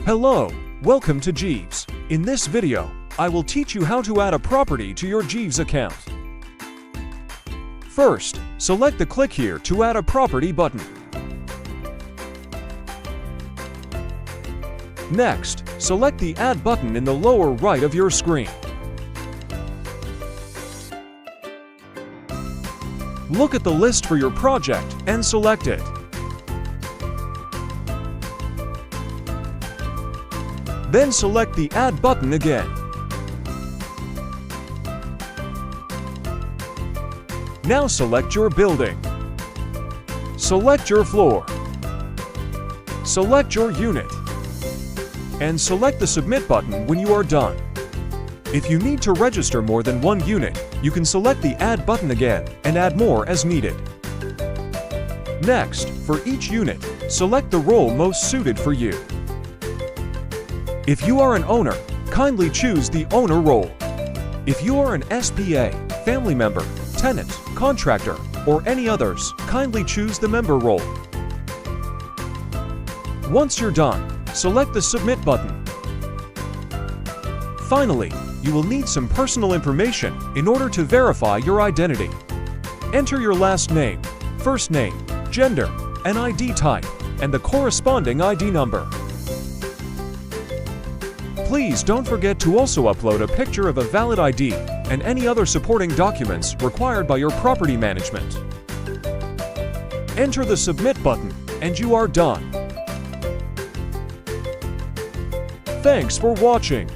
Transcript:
Hello, welcome to JEEVES. In this video, I will teach you how to add a property to your JEEVES account. First, select the Click Here to add a property button. Next, select the Add button in the lower right of your screen. Look at the list for your project and select it. Then select the Add button again. Now select your building. Select your floor. Select your unit. And select the Submit button when you are done. If you need to register more than one unit, you can select the Add button again and add more as needed. Next, for each unit, select the role most suited for you. If you are an owner, kindly choose the owner role. If you are an SPA, family member, tenant, contractor, or any others, kindly choose the member role. Once you're done, select the Submit button. Finally, you will need some personal information in order to verify your identity. Enter your last name, first name, gender, an ID type, and the corresponding ID number. Please don't forget to also upload a picture of a valid ID and any other supporting documents required by your property management. Enter the Submit button and you are done. Thanks for watching.